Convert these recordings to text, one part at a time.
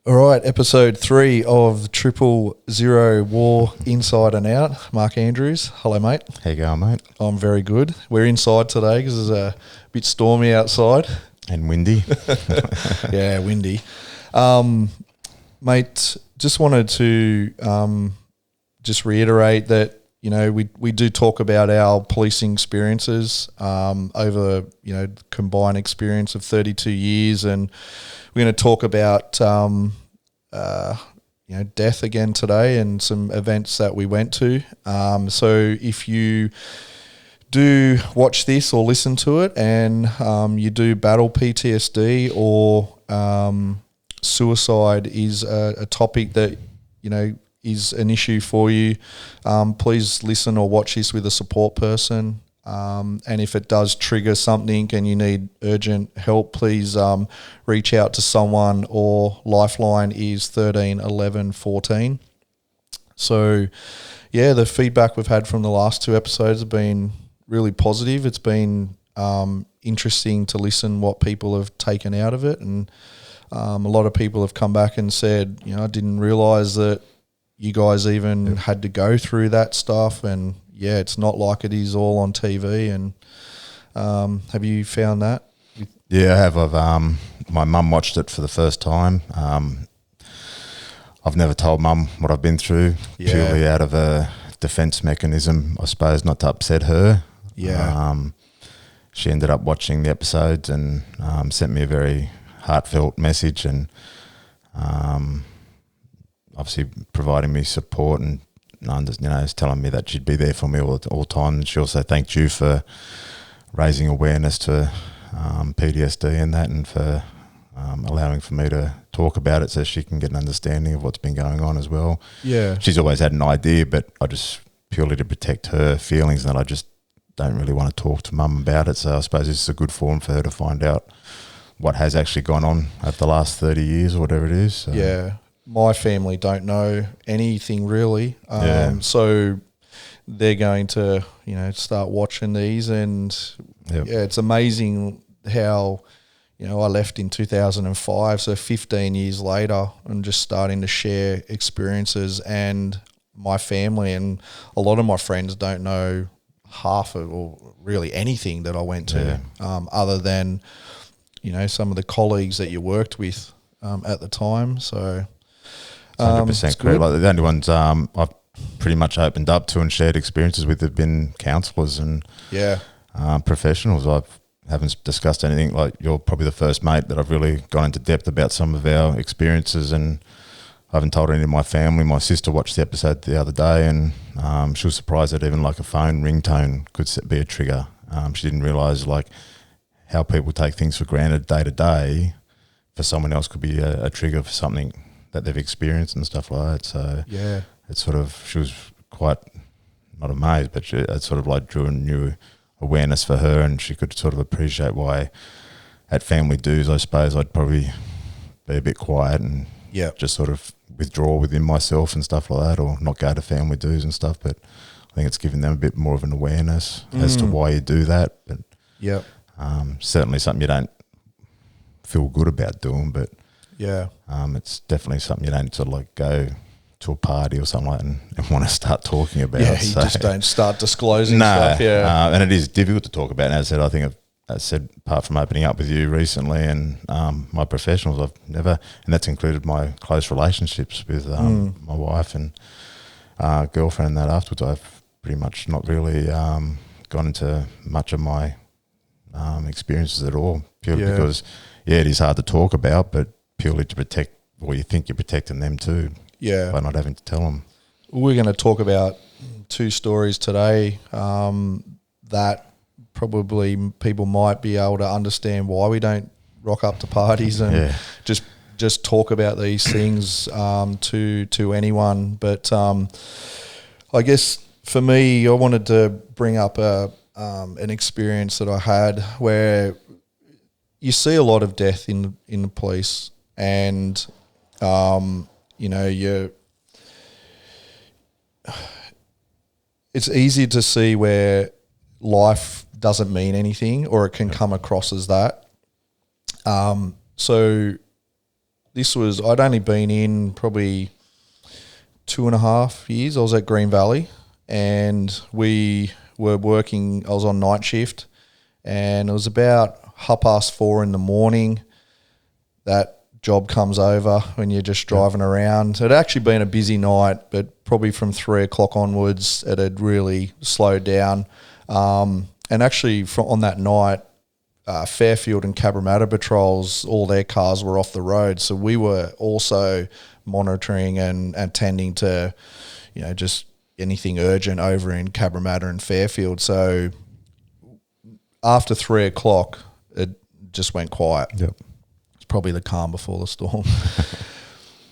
All right, episode 3 of 000 War Inside and Out. Mark Andrews. Hello, mate. How you going, mate? I'm very good. We're inside today because it's a bit stormy outside. And windy. Yeah, windy. Mate, just wanted to just reiterate that, you know, we do talk about our policing experiences over, you know, combined experience of 32 years, and we're going to talk about, you know, death again today and some events that we went to. So if you do watch this or listen to it and you do battle PTSD or suicide is a topic that, you know, is an issue for you, please listen or watch this with a support person. And if it does trigger something and you need urgent help, please reach out to someone, or Lifeline is 13 11 14. So, yeah, the feedback we've had from the last 2 episodes have been really positive. It's been interesting to listen what people have taken out of it, and a lot of people have come back and said, you know, I didn't realise that you guys even had to go through that stuff, and yeah, it's not like it is all on TV. And have you found that? Yeah, I have. My mum watched it for the first time. I've never told mum what I've been through, purely out of a defence mechanism, I suppose, not to upset her. Yeah. She ended up watching the episodes and sent me a very heartfelt message, and obviously providing me support, and you know, is telling me that she'd be there for me all time. And she also thanked you for raising awareness to PTSD and that, and for allowing for me to talk about it so she can get an understanding of what's been going on as well. Yeah. She's always had an idea, but I just, purely to protect her feelings, and I just don't really want to talk to mum about it. So I suppose this is a good forum for her to find out what has actually gone on over the last 30 years or whatever it is. So. Yeah. My family don't know anything really. So they're going to, you know, start watching these, and yeah, it's amazing how, you know, I left in 2005, so 15 years later, I'm just starting to share experiences, and my family and a lot of my friends don't know half of, or really anything that I went to, other than, you know, some of the colleagues that you worked with at the time. So 100% correct. Like the only ones I've pretty much opened up to and shared experiences with have been counsellors and professionals. I haven't discussed anything. Like, you're probably the first mate that I've really gone into depth about some of our experiences, and I haven't told any of my family. My sister watched the episode the other day, and she was surprised that even like a phone ringtone could be a trigger. She didn't realise like how people take things for granted day to day. For someone else could be a trigger for something that they've experienced and stuff like that. So yeah, it's sort of, she was quite, not amazed, but it sort of like drew a new awareness for her, and she could sort of appreciate why at family dues, I suppose, I'd probably be a bit quiet and just sort of withdraw within myself and stuff like that, or not go to family dues and stuff. But I think it's given them a bit more of an awareness as to why you do that. But certainly something you don't feel good about doing, but it's definitely something you don't sort of like go to a party or something like that and want to start talking about. Yeah, you just don't start disclosing stuff. And it is difficult to talk about. And as I said, I think I said, apart from opening up with you recently and my professionals, I've never, and that's included my close relationships with my wife and girlfriend and that afterwards, I've pretty much not really gone into much of my experiences at all, purely because, it is hard to talk about, but purely to protect, or you think you're protecting them too, by not having to tell them. We're going to talk about 2 stories today that probably people might be able to understand why we don't rock up to parties and just talk about these things to anyone. But I guess for me, I wanted to bring up an experience that I had where you see a lot of death in the police, and you know, it's easy to see where life doesn't mean anything, or it can come across as that. So I'd only been in probably 2.5 years. I was at Green Valley, and we were working. I was on night shift, and it was about 4:30 in the morning. That job comes over when you're just driving around. It had actually been a busy night, but probably from 3 o'clock onwards, it had really slowed down. And actually, on that night, Fairfield and Cabramatta patrols, all their cars were off the road, so we were also monitoring and attending to, just anything urgent over in Cabramatta and Fairfield. So after 3 o'clock, it just went quiet. Yep. It's probably the calm before the storm.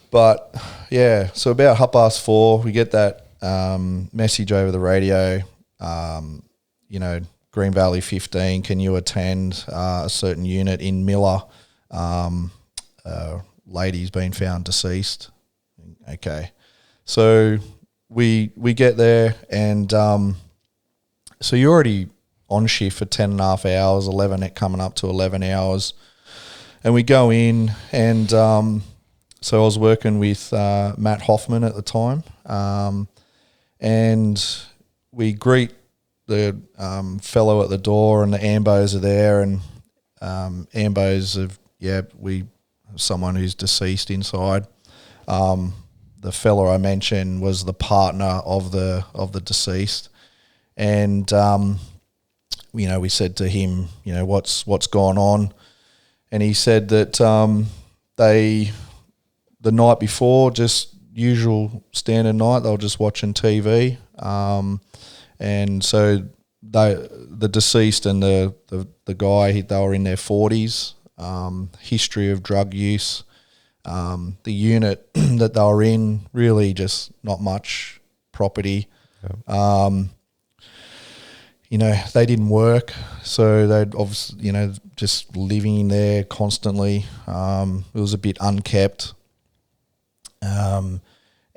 But yeah, so about 4:30, we get that message over the radio. Green Valley 15, can you attend a certain unit in Miller? Lady's been found deceased. Okay. So we get there, and so you're already on shift for 10.5 hours, 11 coming up to 11 hours. And we go in, and so I was working with Matt Hoffman at the time, and we greet the fellow at the door, and the ambos are there, and ambos we have someone who's deceased inside. The fellow I mentioned was the partner of the deceased, and we said to him, what's gone on, and he said that the night before, just usual standard night, they were just watching TV. And so the deceased and the guy, they were in their 40s, history of drug use. The unit that they were in, really just not much property. Yep. They didn't work, so they'd obviously, just living there constantly. It was a bit unkept.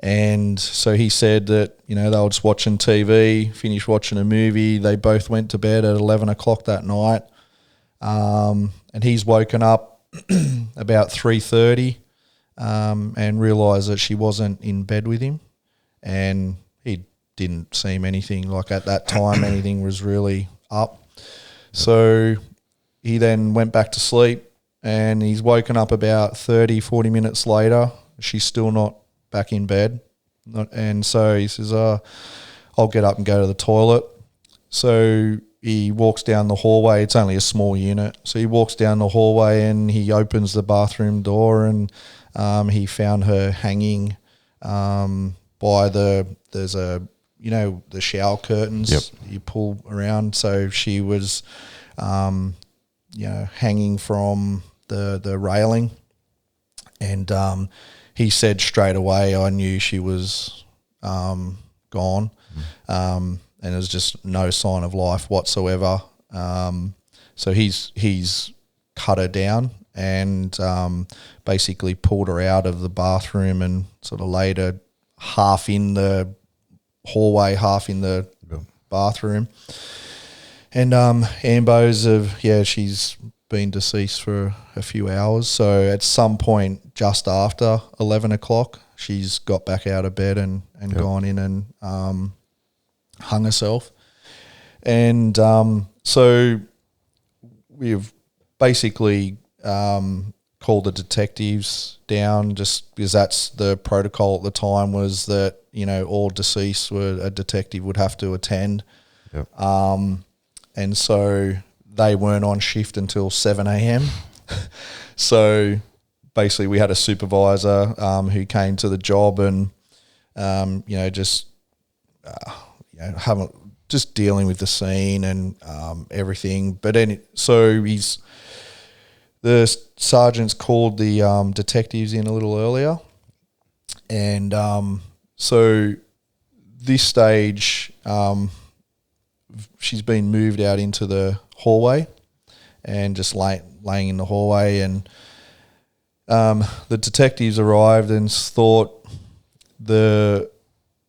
And so he said that, they were just watching TV, finished watching a movie. They both went to bed at 11 o'clock that night. And he's woken up about 3:30 and realised that she wasn't in bed with him. And he didn't seem anything like at that time anything was really up. So he then went back to sleep, and he's woken up about 30, 40 minutes later. She's still not back in bed. And so he says, I'll get up and go to the toilet. So he walks down the hallway. It's only a small unit. So he walks down the hallway, and he opens the bathroom door, and he found her hanging by there's the shower curtains. Yep. You pull around. So she was, hanging from the railing. And he said straight away, I knew she was gone. And there's just no sign of life whatsoever. So he's cut her down and basically pulled her out of the bathroom and sort of laid her half in the hallway, half in the bathroom. And ambos she's been deceased for a few hours. So at some point just after 11 o'clock, she's got back out of bed and gone in and hung herself. And so we've basically called the detectives down, just because that's the protocol at the time, was that, all deceased a detective would have to attend. Yep. And so they weren't on shift until 7 a.m. So basically we had a supervisor who came to the job and, just dealing with the scene and everything. But so the sergeants called the detectives in a little earlier. And so this stage, she's been moved out into the hallway and just laying in the hallway, and the detectives arrived and thought the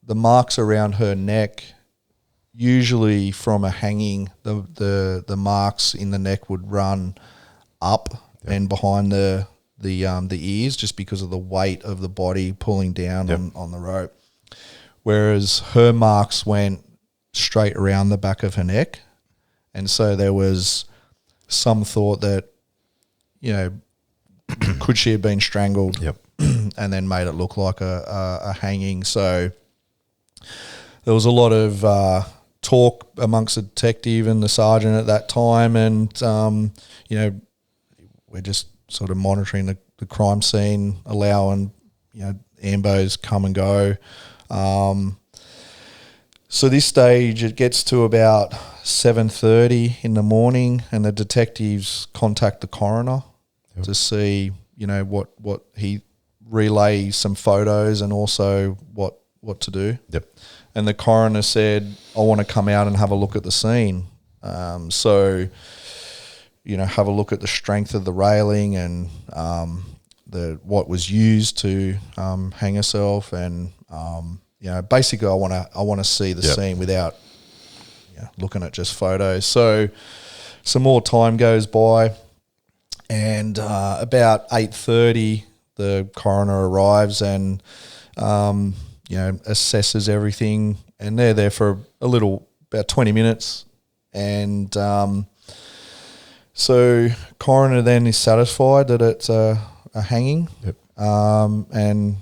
marks around her neck, usually from a hanging, the marks in the neck would run up and behind the the ears just because of the weight of the body pulling down on the rope. Whereas her marks went straight around the back of her neck. And so there was some thought that, you know, could she have been strangled and then made it look like a hanging? So there was a lot of talk amongst the detective and the sergeant at that time, and, you know, we're just sort of monitoring the crime scene, allowing, you know, ambos come and go. So this stage, it gets to about 7:30 in the morning, and the detectives contact the coroner to see, you know, what he relay some photos and also what to do. And the coroner said, I want to come out and have a look at the scene. So, you know, have a look at the strength of the railing and what was used to hang herself, and you know, basically I want to see the scene without, you know, looking at just photos. So some more time goes by, and about 8:30 the coroner arrives and you know, assesses everything, and they're there for about 20 minutes, and so coroner then is satisfied that it's a hanging, and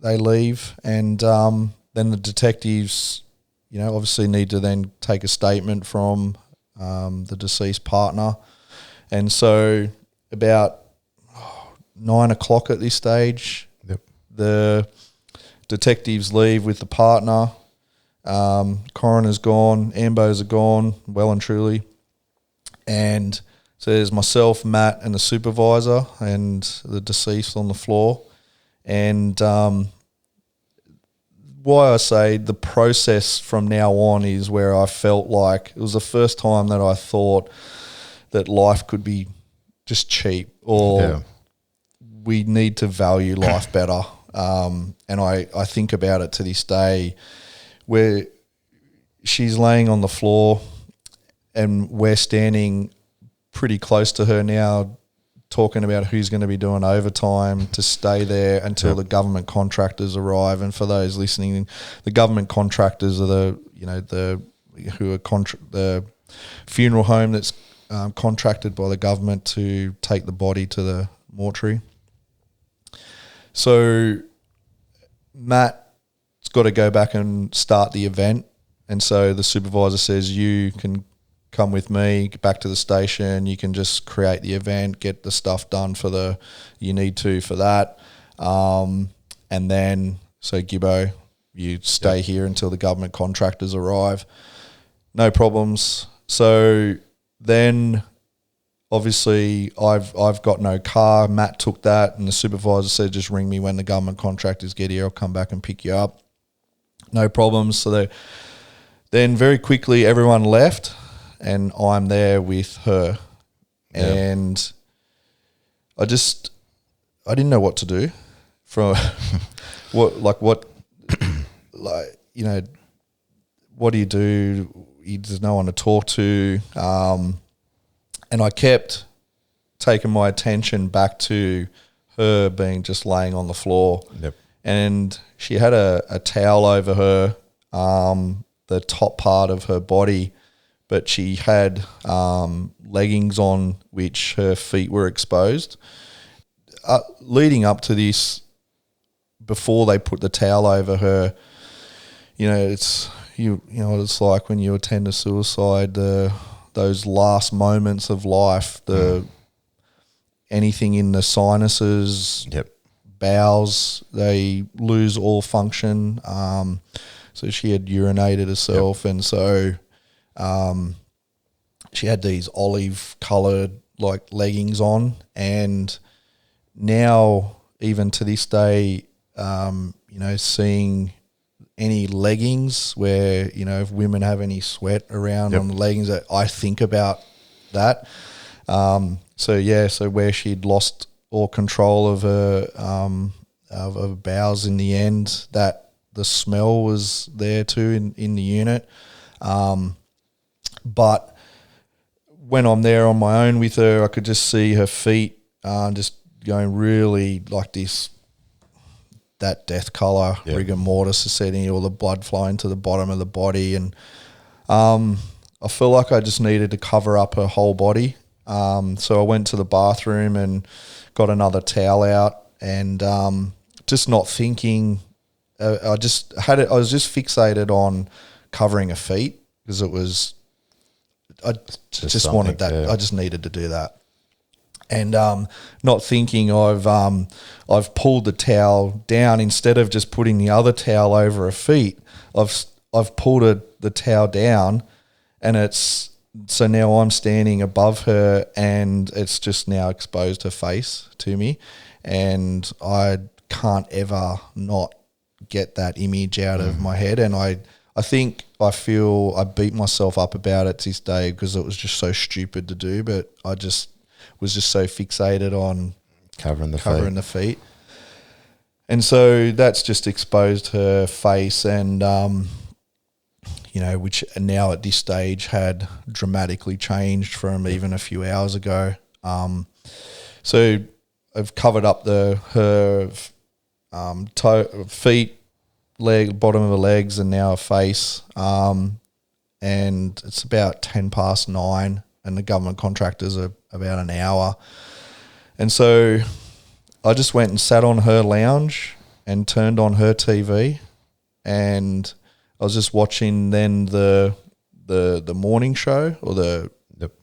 they leave, and then the detectives, you know, obviously need to then take a statement from the deceased partner, and so about 9 o'clock at this stage, the detectives leave with the partner. Coroner's gone, ambos are gone, well and truly, and so there's myself, Matt, and the supervisor, and the deceased on the floor. And why I say the process from now on is where I felt like it was the first time that I thought that life could be just cheap, or we need to value life better. And I think about it to this day, where she's laying on the floor and we're standing pretty close to her now, talking about who's going to be doing overtime to stay there until the government contractors arrive. And for those listening, the government contractors are the funeral home that's contracted by the government to take the body to the mortuary. So Matt's got to go back and start the event, and so the supervisor says, you can come with me back to the station, you can just create the event, get the stuff done you need to for that, and then so Gibbo, you stay here until the government contractors arrive. No problems. So then obviously I've got no car. Matt took that, and the supervisor said, just ring me when the government contractors get here, I'll come back and pick you up. No problems. So then very quickly everyone left, and I'm there with her. And I didn't know what to do. From what do you do? There's no one to talk to. And I kept taking my attention back to her being just laying on the floor. And she had a towel over her, the top part of her body, but she had leggings on which her feet were exposed. Leading up to this, before they put the towel over her, you know, it's you know what it's like when you attend a suicide, those last moments of life, anything in the sinuses, bowels, they lose all function. So she had urinated herself, and so she had these olive coloured like leggings on, and now even to this day, you know, seeing any leggings where, you know, if women have any sweat around on the leggings, I think about that. So where she'd lost all control of her bowels in the end, that the smell was there too in the unit. But when I'm there on my own with her, I could just see her feet just going really like this, that death colour, rigor mortis is setting, all the blood flowing to the bottom of the body. And I feel like I just needed to cover up her whole body. So I went to the bathroom and got another towel out, and just not thinking. I was just fixated on covering her feet because it was. I just wanted that. Yeah. I just needed to do that, and not thinking I've pulled the towel down instead of just putting the other towel over her feet. I've pulled the towel down, and it's. So now I'm standing above her, and it's just now exposed her face to me, and I can't ever not get that image out of my head. And I feel I beat myself up about it to this day because it was just so stupid to do, but I just was just so fixated on covering the feet. And so that's just exposed her face, and which now at this stage had dramatically changed from even a few hours ago. So I've covered up her feet, leg, bottom of her legs, and now her face. And it's about 9:10, and the government contractors are about an hour. And so I just went and sat on her lounge and turned on her TV, and I was just watching then the morning show, or the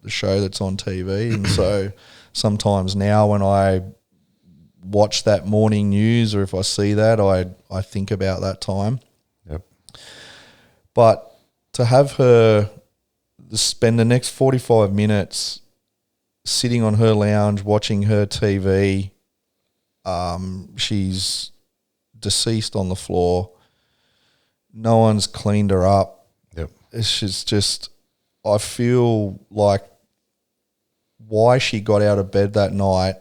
show that's on TV. And so sometimes now when I watch that morning news, or if I see that, I think about that time. Yep. But to have her spend the next 45 minutes sitting on her lounge watching her TV, she's deceased on the floor. No one's cleaned her up. Yep. It's just, I feel like why she got out of bed that night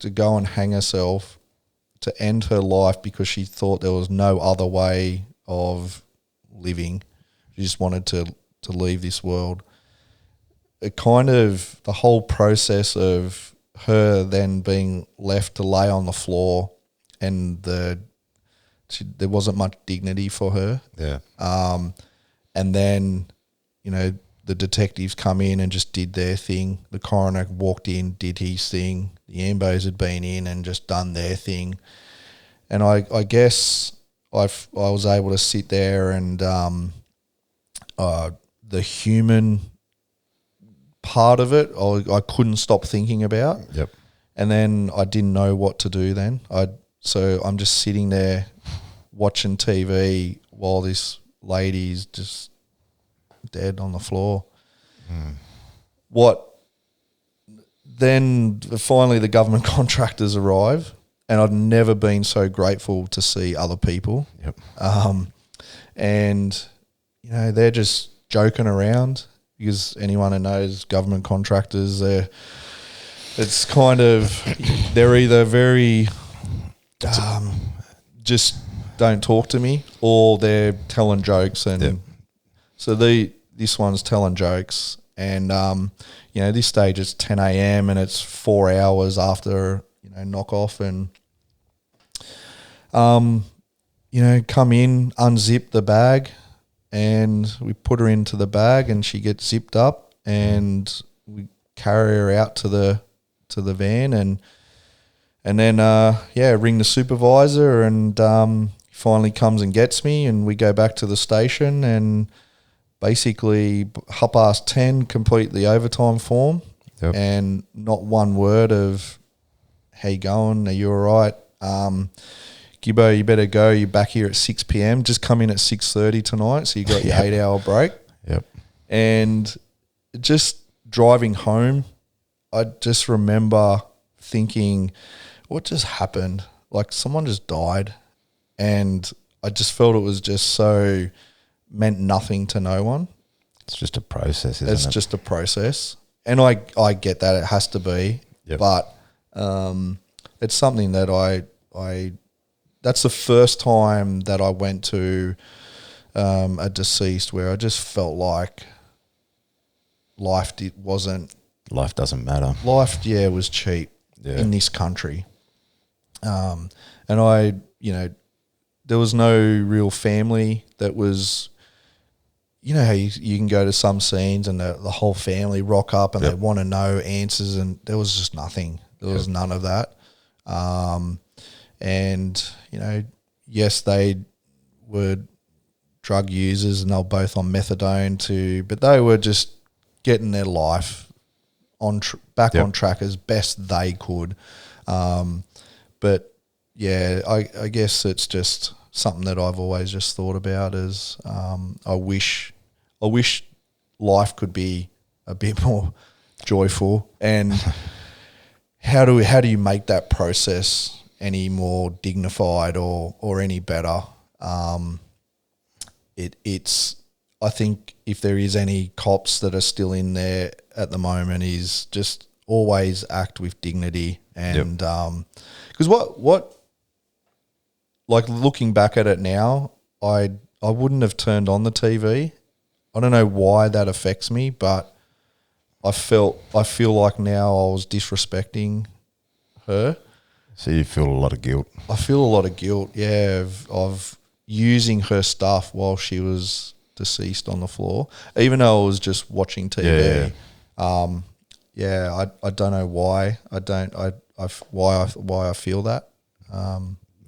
to go and hang herself, to end her life because she thought there was no other way of living. She just wanted to leave this world. It kind of, the whole process of her then being left to lay on the floor, and there wasn't much dignity for her. Yeah. And then, the detectives come in and just did their thing. The coroner walked in, did his thing. The ambos had been in and just done their thing. And I guess I was able to sit there, and the human part of it, I couldn't stop thinking about. Yep. And then I didn't know what to do then. So I'm just sitting there watching TV while this lady's just dead on the floor. Then finally the government contractors arrive, and I've never been so grateful to see other people. Yep. And they're just joking around, because anyone who knows government contractors, it's kind of, they're either very just don't talk to me, or they're telling jokes. And so this one's telling jokes, and this stage it's 10 a.m. and it's 4 hours after knock off, and come in, unzip the bag, and we put her into the bag, and she gets zipped up, and we carry her out to the van, and then ring the supervisor, and finally comes and gets me, and we go back to the station, and basically 10:30 complete the overtime form. Yep. And not one word of how you going, are you all right, Gibbo, you better go, you're back here at 6 p.m, just come in at 6:30 tonight, so you got your 8-hour break. Yep. And just driving home, I just remember thinking, what just happened? Like, someone just died, and I just felt it was just so meant nothing to no one. It's just a process, isn't it? It's just a process. And I get that it has to be, but it's something that I that's the first time that I went to a deceased where I just felt like life doesn't matter. Life, was cheap. in this country. And I, there was no real family that was, how you can go to some scenes and the whole family rock up and they want to know answers, and there was just nothing. There was none of that. And, yes, they were drug users and they were both on methadone but they were just getting their life back on track as best they could. But yeah, I guess it's just something that I've always just thought about is I wish life could be a bit more joyful, and how do you make that process any more dignified or any better? It's I think if there is any cops that are still in there at the moment, is just always act with dignity, and because what like looking back at it now, I wouldn't have turned on the TV. I don't know why that affects me, but I feel like now I was disrespecting her. So you feel a lot of guilt. I feel a lot of guilt, yeah, of using her stuff while she was deceased on the floor, even though I was just watching TV. I don't know why. Why I feel that.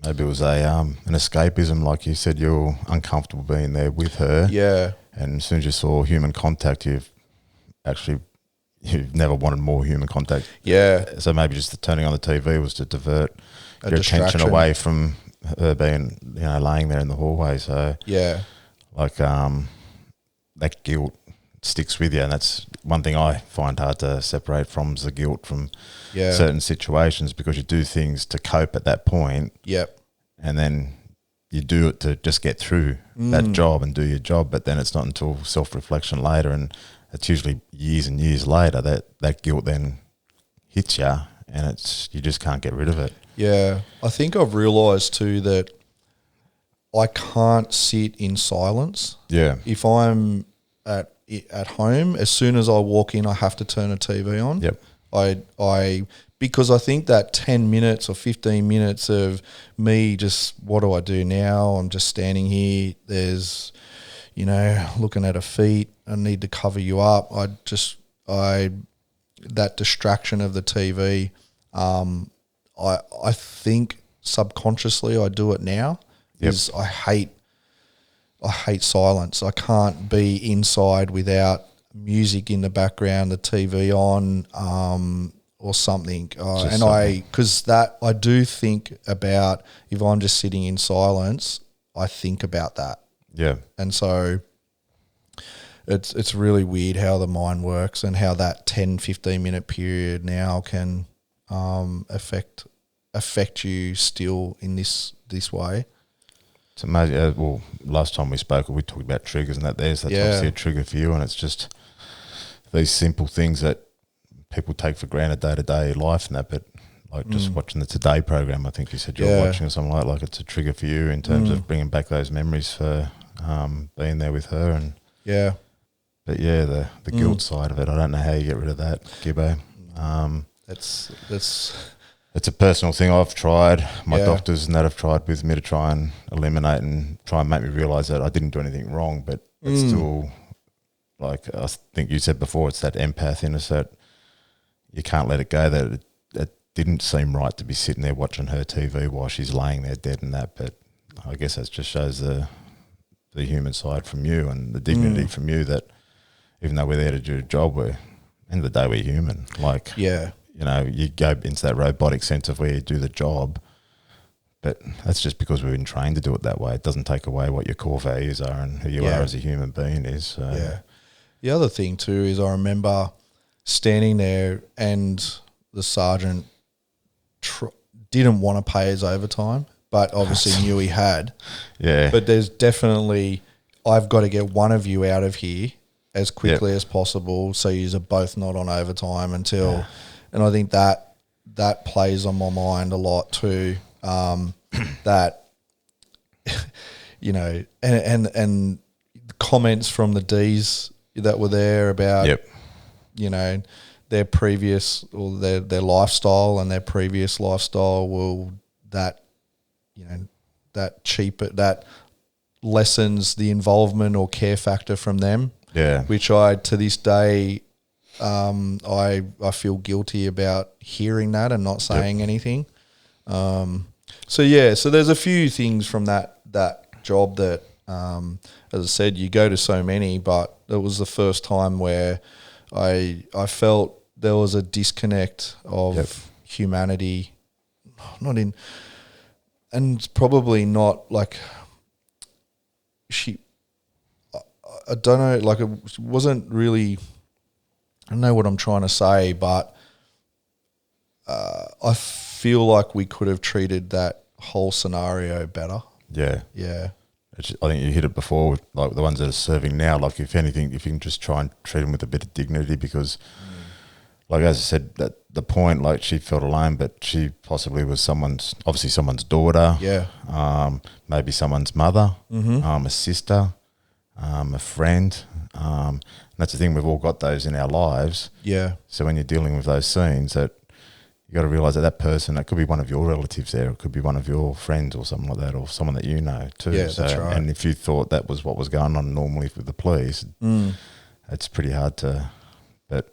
Maybe it was an escapism, like you said. You're uncomfortable being there with her. Yeah. And as soon as you saw human contact, you've never wanted more human contact. Yeah. So maybe just the turning on the TV was to divert your distraction. attention away from her being, laying there in the hallway. So yeah, like that guilt sticks with you, and that's one thing I find hard to separate from, is the guilt from certain situations, because you do things to cope at that point. Yep. And then you do it to just get through that job and do your job, but then it's not until self-reflection later, and it's usually years and years later, that guilt then hits you, and you just can't get rid of it. Yeah. I think I've realised too that I can't sit in silence. Yeah. If I'm at home, as soon as I walk in, I have to turn a TV on. Yep. Because I think that 10 minutes or 15 minutes of me just, what do I do now? I'm just standing here. There's, looking at her feet. I need to cover you up. That distraction of the TV, I think subconsciously I do it now. Yep. Is I hate silence. I can't be inside without music in the background, the TV on, or something. Because I do think about, if I'm just sitting in silence, I think about that. Yeah. And so it's really weird how the mind works, and how that 10, 15 minute period now can affect you still in this way. It's amazing. Well, last time we spoke, we talked about triggers and that's obviously a trigger for you, and it's just these simple things that people take for granted day-to-day life and that, but like just watching the Today program, I think you said you're watching, or something like it's a trigger for you in terms of bringing back those memories for being there with her. And but the guilt side of it, I don't know how you get rid of that, Gibbo. It's a personal thing I've tried. My doctors and that have tried with me to try and eliminate and try and make me realise that I didn't do anything wrong, but it's still, like I think you said before, it's that empath in us that you can't let it go, that it didn't seem right to be sitting there watching her TV while she's laying there dead and that, but I guess that just shows the human side from you and the dignity from you, that even though we're there to do a job, end of the day we're human. Like, you go into that robotic sense of where you do the job, but that's just because we've been trained to do it that way. It doesn't take away what your core values are and who you are as a human being is. So. The other thing too is I remember standing there and the sergeant didn't want to pay his overtime, but obviously knew he had. Yeah. But there's definitely, I've got to get one of you out of here as quickly as possible, so you're both not on overtime until... Yeah. And I think that plays on my mind a lot too. That and comments from the Ds that were there about their previous or their lifestyle and their previous lifestyle will that lessens the involvement or care factor from them. Yeah. Which I to this day I feel guilty about hearing that and not saying anything. So there's a few things from that job that as I said, you go to so many, but it was the first time where I felt there was a disconnect of humanity, and probably not like I don't know, like it wasn't really, I don't know what I'm trying to say, but I feel like we could have treated that whole scenario better. Yeah. Yeah. I think you hit it before with like the ones that are serving now. Like if anything, if you can just try and treat them with a bit of dignity, because like as I said, at the point, like she felt alone, but she possibly was obviously someone's daughter. Yeah. Maybe someone's mother, a sister, a friend. And that's the thing, we've all got those in our lives. Yeah. So when you're dealing with those scenes, that you got to realise that person, that could be one of your relatives there, it could be one of your friends or something like that, or someone that you know too. Yeah, that's right. And if you thought that was what was going on normally with the police, it's pretty hard to. But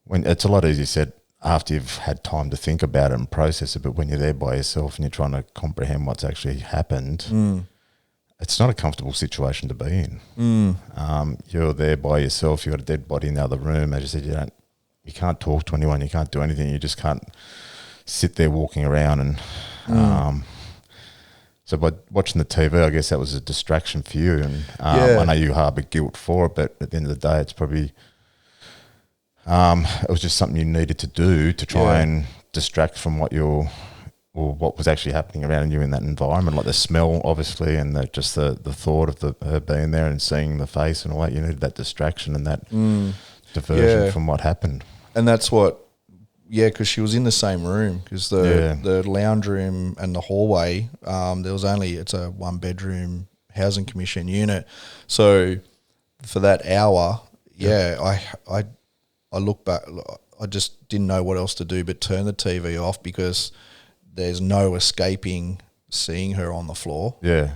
when it's a lot easier said after you've had time to think about it and process it, but when you're there by yourself and you're trying to comprehend what's actually happened, it's not a comfortable situation to be in. You're there by yourself. You've got a dead body in the other room. As you said, you can't talk to anyone. You can't do anything. You just can't sit there walking around. And so by watching the TV, I guess that was a distraction for you. And I know you harbour guilt for it, but at the end of the day, it's probably it was just something you needed to do to try and distract from what was actually happening around you in that environment, like the smell, obviously, and just the thought of her being there and seeing the face and all that. You needed that distraction and that diversion from what happened. And that's what, because she was in the same room, because the lounge room and the hallway, it's a 1-bedroom housing commission unit. So for that hour, I look back, I just didn't know what else to do but turn the TV off, because there's no escaping seeing her on the floor. Yeah.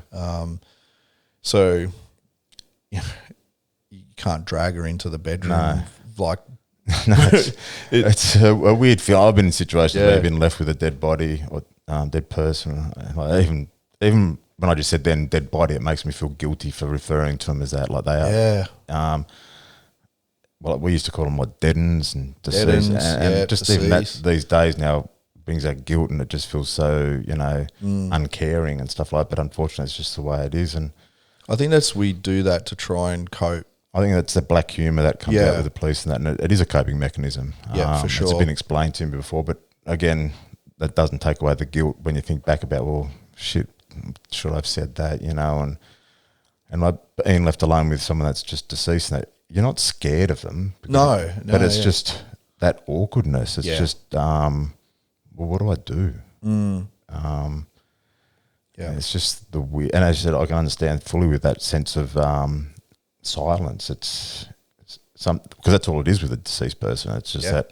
So you can't drag her into the bedroom. No. Like, no, it's a weird feeling. I've been in situations where I've been left with a dead body or dead person. Like even when I just said then dead body, it makes me feel guilty for referring to them as that. Like they are. Yeah. Well, we used to call them dead-ends and deceased, and just deceased. Even that these days now brings that guilt, and it just feels so uncaring and stuff like that. But unfortunately, it's just the way it is. And I think we do that to try and cope. I think that's the black humour that comes out with the police and that, and it is a coping mechanism. Yeah, for sure. It's been explained to me before, but again, that doesn't take away the guilt when you think back about, well, shit, should I have said that, and like being left alone with someone that's just deceased, and that you're not scared of them. No, but it's just that awkwardness. It's just, well, what do I do? It's just the weird, and as you said, I can understand fully with that sense of silence. It's some, because that's all it is with a deceased person. It's just that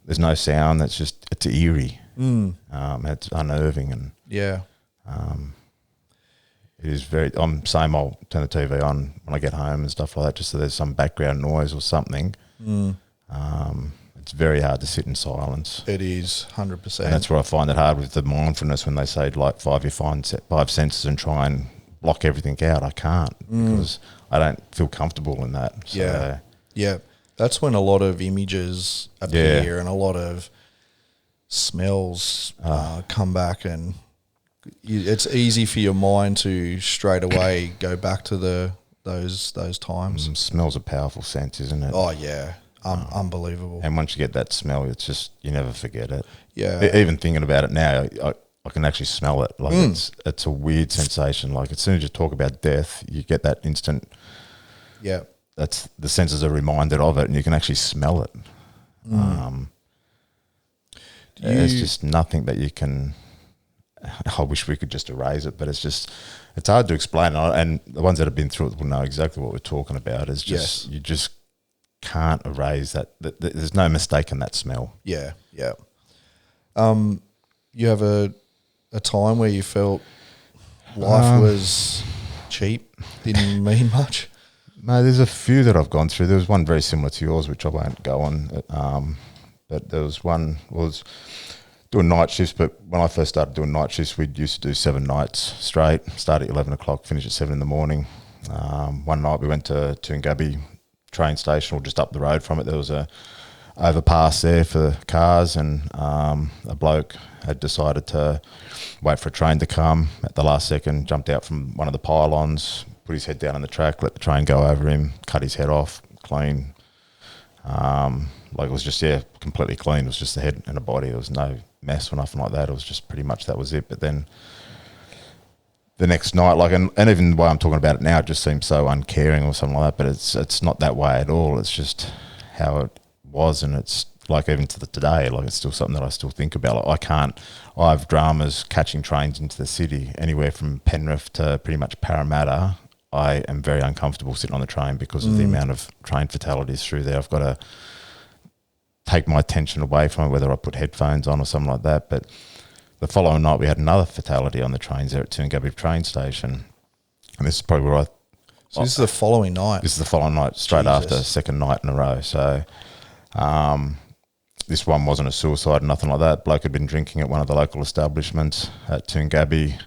there's no sound. It's eerie. It's unnerving, and it is very. I'm same. I'll turn the TV on when I get home and stuff like that, just so there's some background noise or something. It's very hard to sit in silence. It is 100%. And that's where I find it hard with the mindfulness when they say like five senses and try and block everything out. I can't because I don't feel comfortable in that. So, yeah. That's when a lot of images appear and a lot of smells come back, and it's easy for your mind to straight away go back to those times. Smell's a powerful sense, isn't it? Oh yeah. Unbelievable. And once you get that smell, it's just, you never forget it. Yeah. Even thinking about it now, I can actually smell it. Like it's a weird sensation. Like as soon as you talk about death, you get that instant. Yeah. That's the senses are reminded of it, and you can actually smell it. It's just nothing that you can. I wish we could just erase it, but it's hard to explain. And the ones that have been through it will know exactly what we're talking about. Is just you just can't erase that. There's no mistaking that smell. Yeah, yeah. You have a time where you felt life was cheap, didn't mean much? No, there's a few that I've gone through. There was one very similar to yours, which I won't go on. But there was one was doing night shifts. But when I first started doing night shifts, we used to do 7 nights straight. Start at 11 o'clock, finish at 7 in the morning. One night we went to Toongabbie train station, or just up the road from it. There was a overpass there for cars, and a bloke had decided to wait for a train to come. At the last second, jumped out from one of the pylons, put his head down on the track, let the train go over him, cut his head off, clean. Like it was just, completely clean. It was just the head and the body. There was no mess or nothing like that. It was just pretty much that was it. But then the next night, like, and even the way I'm talking about it now, it just seems so uncaring or something like that. But it's not that way at all. It's just how it was, and it's like even to today, like it's still something that I still think about. Like I have dramas catching trains into the city, anywhere from Penrith to pretty much Parramatta. I am very uncomfortable sitting on the train because of the amount of train fatalities through there. I've got to take my attention away from it, whether I put headphones on or something like that. But the following night, we had another fatality on the trains there at Toongabbie train station. And this is probably where So this is the following night? This is the following night, straight after, second night in a row. So this one wasn't a suicide, nothing like that. Bloke had been drinking at one of the local establishments at Toongabbie,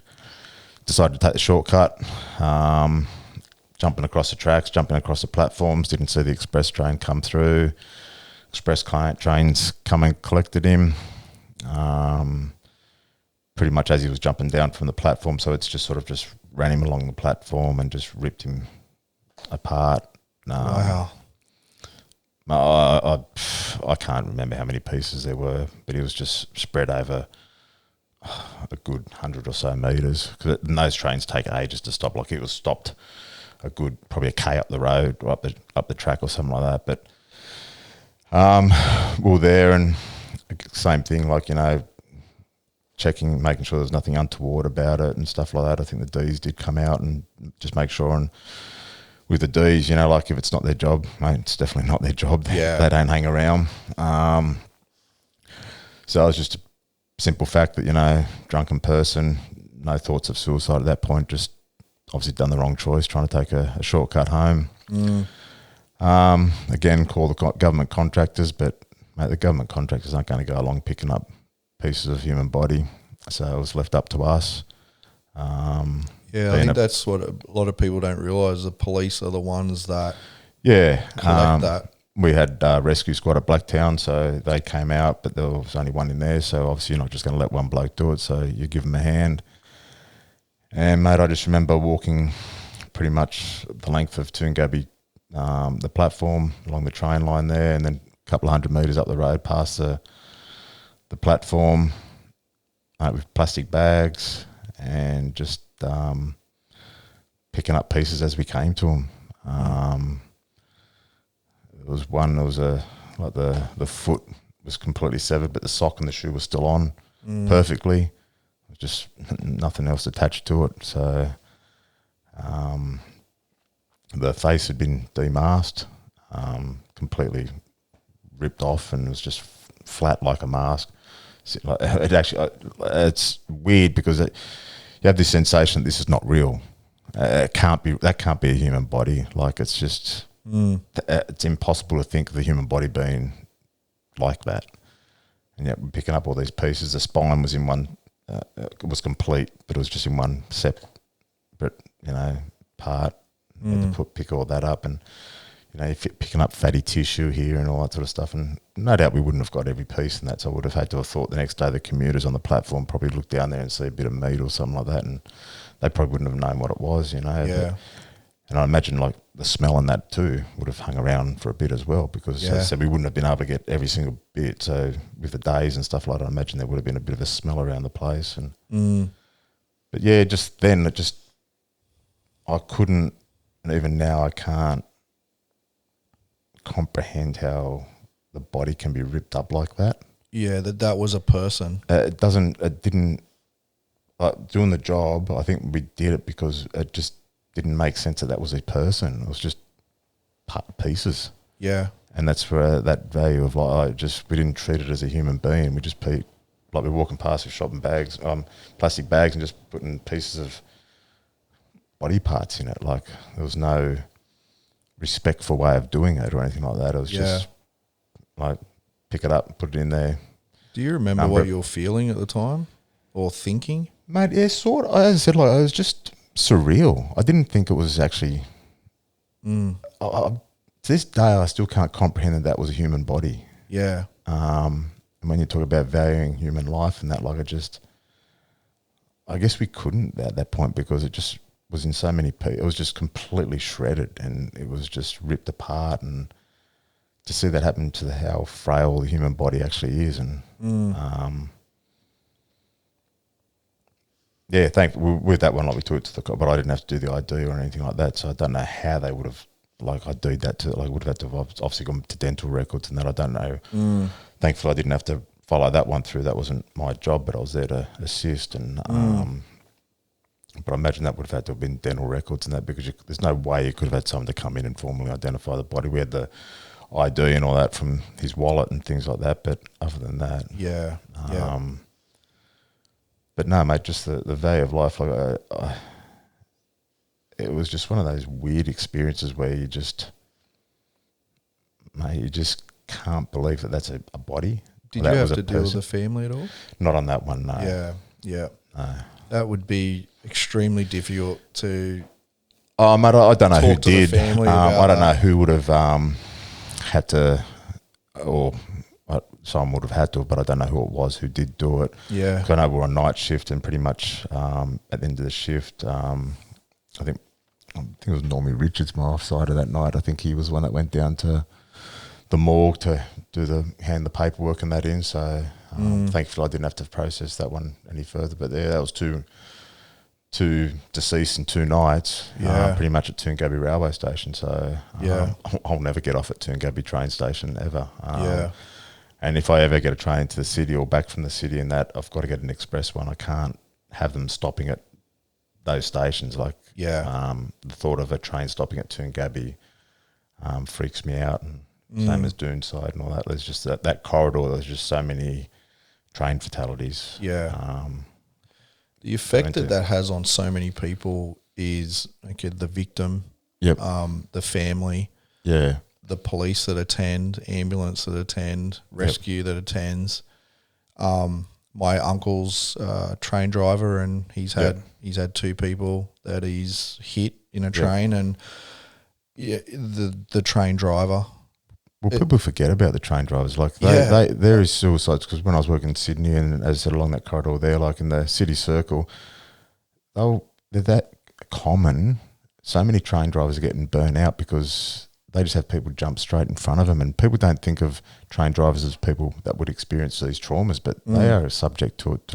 decided to take the shortcut, jumping across the tracks, jumping across the platforms, didn't see the express train come through. Express client trains come and collected him pretty much as he was jumping down from the platform. So it's just sort of just ran him along the platform and just ripped him apart. Wow. I can't remember how many pieces there were, but he was just spread over a good 100 or so metres. And those trains take ages to stop. Like it was stopped a good, probably a K up the road or up the track or something like that. But we were there, and same thing, like, you know, checking, making sure there's nothing untoward about it and stuff like that. I think the Ds did come out and just make sure. And with the Ds, you know, like if it's not their job, mate, it's definitely not their job. They don't hang around. So it was just a simple fact that, you know, drunken person, no thoughts of suicide at that point, just obviously done the wrong choice, trying to take a shortcut home. Again, call the government contractors, but mate, the government contractors aren't going to go along picking up pieces of human body, so it was left up to us. I think that's what a lot of people don't realise. The police are the ones that collect that. We had rescue squad at Blacktown, so they came out, but there was only one in there, so obviously you're not just going to let one bloke do it, so you give them a hand. And mate, I just remember walking pretty much the length of Toongabbie, the platform along the train line there, and then a couple of 100 metres up the road past the platform with plastic bags, and just picking up pieces as we came to them. There was one, like the foot was completely severed, but the sock and the shoe was still on perfectly. It was just nothing else attached to it. So the face had been demasked, completely ripped off, and it was just flat like a mask. It actually, it's weird because you have this sensation that this is not real. That can't be a human body. Like it's just, it's impossible to think of the human body being like that. And yet we're picking up all these pieces. The spine was in one, it was complete, but it was just in one separate, you know, part. You had to pick all that up, and you know, you're picking up fatty tissue here and all that sort of stuff. And no doubt we wouldn't have got every piece and that, so I would have had to have thought the next day the commuters on the platform probably looked down there and see a bit of meat or something like that, and they probably wouldn't have known what it was, you know. Yeah. And I imagine like the smell in that too would have hung around for a bit as well, because as I said, we wouldn't have been able to get every single bit. So with the days and stuff like that, I imagine there would have been a bit of a smell around the place. And but yeah, just then I couldn't, and even now I can't comprehend how the body can be ripped up like that. Yeah, that was a person. It didn't, like, doing the job, I think we did it because it just didn't make sense that was a person. It was just pieces. Yeah. And that's where that value of like, we didn't treat it as a human being. We just like we're walking past with shopping bags, plastic bags, and just putting pieces of body parts in it. Like there was no respectful way of doing it or anything like that. It was just like pick it up and put it in there. Do you remember what you were feeling at the time or thinking? Mate, yeah, sort of. As I said, like, it was just surreal. I didn't think it was actually... to this day, I still can't comprehend that was a human body. Yeah. And when you talk about valuing human life and that, like, I guess we couldn't at that point because it just was in so many people. It was just completely shredded and it was just ripped apart. And to see that happen to how frail the human body actually is, and yeah, with that one, like we took it to the cop, but I didn't have to do the ID or anything like that, so I don't know how they would have ID'd that to, like, would have had to have obviously gone to dental records and that. I don't know. Thankfully, I didn't have to follow that one through. That wasn't my job, but I was there to assist. And but I imagine that would have had to have been dental records and that, because there's no way you could have had someone to come in and formally identify the body. We had the ID and all that from his wallet and things like that, but other than that, but no, mate, just the value of life. Like, it was just one of those weird experiences where you just can't believe that that's a body. Did you have to deal with the family at all? Not on that one, no. Yeah. No. That would be extremely difficult to. Oh, mate, I don't know who did. I don't know who would have had to, or someone would have had to, but I don't know who it was who did do it. Yeah. 'Cause I know we're on night shift, and pretty much at the end of the shift, I think it was Normie Richards, my offsider that night. I think he was the one that went down to the morgue to hand the paperwork and that in. So thankfully I didn't have to process that one any further. But that was two deceased in 2 nights, pretty much at Toongabbie railway station. So I'll never get off at Toongabbie train station ever. And if I ever get a train to the city or back from the city and that, I've got to get an express one. I can't have them stopping at those stations. Like, the thought of a train stopping at Toongabbie freaks me out. And same as Doonside and all that. There's just that corridor. There's just so many train fatalities. Yeah. The effect that has on so many people is the victim, the family, the police that attend, ambulance that attend, rescue that attends. My uncle's train driver, and he's had 2 people that he's hit in a train, and the train driver. Well, people forget about the train drivers. Like there is suicides, because when I was working in Sydney, and as I said, along that corridor there, like in the city circle, they're that common. So many train drivers are getting burnt out because they just have people jump straight in front of them, and people don't think of train drivers as people that would experience these traumas, but they are subject to it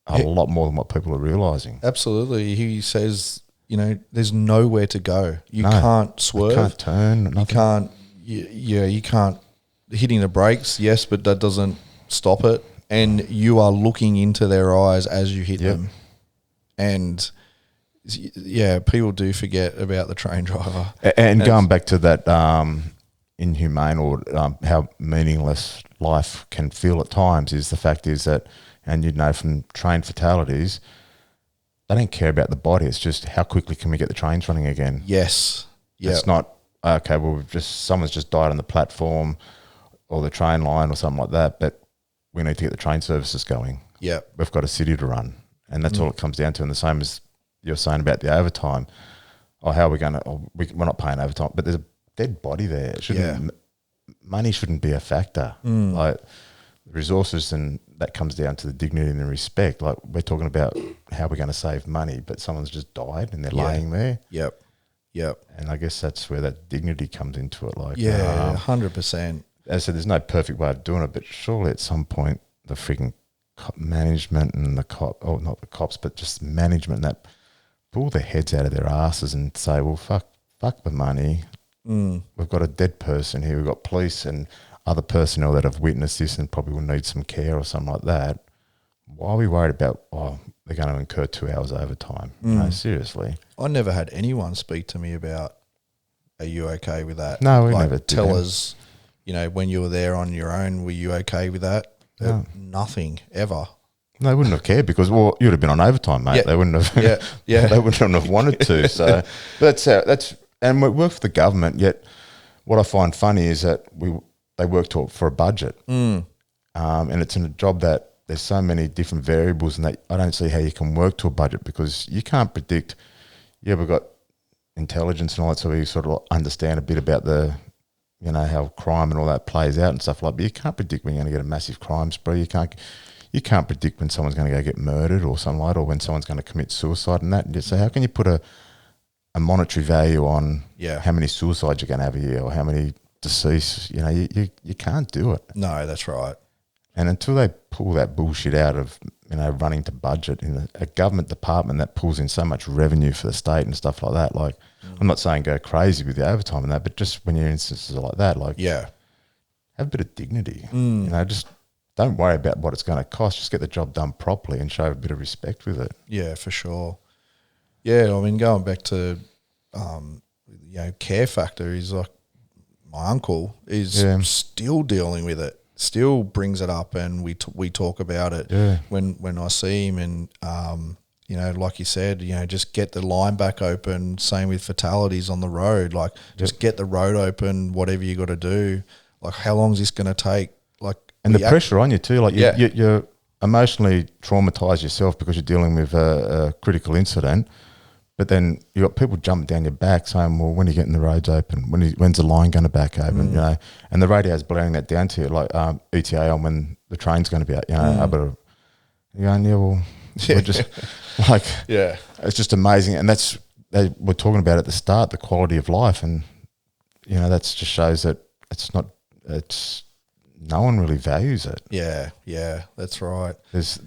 a lot more than what people are realising. Absolutely. He says, there's nowhere to go. You can't swerve. You can't turn. Nothing. You can't. You can't. Hitting the brakes, yes, but that doesn't stop it. And you are looking into their eyes as you hit them. And people do forget about the train driver. And going back to that inhumane or how meaningless life can feel at times, is the fact is that, and from train fatalities, they don't care about the body. It's just how quickly can we get the trains running again. Yes. It's not, okay, well, someone's just died on the platform or the train line or something like that, but we need to get the train services going. Yeah. We've got a city to run. And that's all it comes down to. And the same as you're saying about the overtime. How are we going to, we're not paying overtime, but there's a dead body there. Money shouldn't be a factor. Like, resources, and that comes down to the dignity and the respect. Like, we're talking about how we're going to save money, but someone's just died and they're laying there. Yep. And I guess that's where that dignity comes into it. Like, 100%. As I said, there's no perfect way of doing it, but surely at some point the freaking management and not the cops, but just management, that pull their heads out of their asses and say, well, fuck the money. We've got a dead person here. We've got police and other personnel that have witnessed this and probably will need some care or something like that. Why are we worried about, they're going to incur 2 hours overtime? No, seriously. I never had anyone speak to me about are you okay with that? No, we like, never did tell that. us, you know, when you were there on your own, were you okay with that? No. Nothing ever. They wouldn't have cared because, well, you'd have been on overtime, mate. Yeah. They wouldn't have. Yeah. They wouldn't have wanted to. So that's and we work for the government. Yet, what I find funny is that they work for a budget, and it's in a job that there's so many different variables, and that I don't see how you can work to a budget because you can't predict. Yeah, we've got intelligence and all that, so we sort of understand a bit about the, you know, how crime and all that plays out and stuff like that. But you can't predict when you're going to get a massive crime spree. You can't predict when someone's going to go get murdered or something like that, or when someone's going to commit suicide and that. And so how can you put a monetary value on how many suicides you're going to have a year or how many deceased? You know, you can't do it. No, that's right. And until they pull that bullshit out of, you know, running to budget in a government department that pulls in so much revenue for the state and stuff like that, like, I'm not saying go crazy with the overtime and that, but just when you're in instances like that, like, have a bit of dignity. You know, just don't worry about what it's going to cost. Just get the job done properly and show a bit of respect with it. Yeah, for sure. Yeah, I mean, going back to, you know, care factor is like my uncle is still dealing with it, still brings it up, and we talk about it when I see him. And, you know, like you said, you know, just get the line back open. Same with fatalities on the road. Like, just get the road open, whatever you got to do. Like, how long is this going to take? Like, and the pressure on you too. Like, you're emotionally traumatized yourself because you're dealing with a critical incident. But then you got people jumping down your back saying, well, when are you getting the roads open? When's the line going to back open? You know, and the radio's blaring that down to you, like ETA on when the train's going to be out, you know, you're going, well, we're just like, it's just amazing. And we're talking about at the start, the quality of life. And, you know, that just shows that no one really values it. Yeah, that's right. There's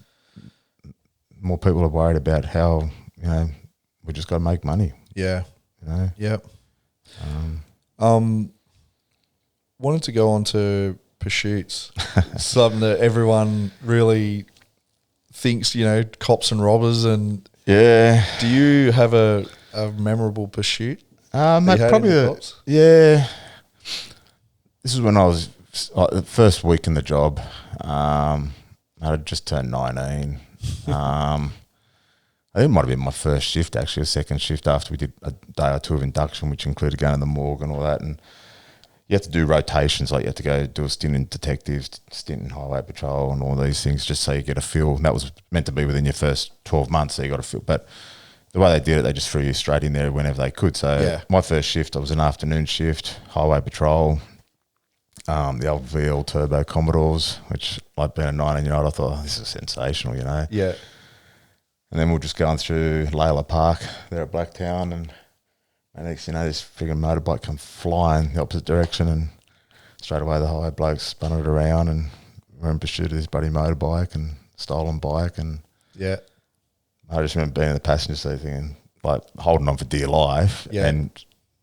more people are worried about how, you know, we just got to make money. Yeah. You know? Yep. Wanted to go on to pursuits. Something that everyone really thinks, you know, cops and robbers. And do you have a memorable pursuit? Mate, probably this is when I was the first week in the job. I had just turned 19. I think it might have been my first shift, actually, a second shift after we did a day or two of induction, which included going to the morgue and all that. And you have to do rotations, like you have to go do a stint in detectives, stint in highway patrol and all these things just so you get a feel. And that was meant to be within your first 12 months, so you got a feel. But the way they did it, they just threw you straight in there whenever they could. So my first shift, I was an afternoon shift, highway patrol, the old VL Turbo Commodores, which, like being a 19-year-old, I thought, this is sensational, you know. Yeah. And then we're just going through Layla Park there at Blacktown, and next you know, this frigging motorbike come flying the opposite direction, and straight away the highway bloke spun it around, and we're in pursuit of this bloody motorbike and stolen bike. And I just remember being in the passenger seat thinking, like, holding on for dear life and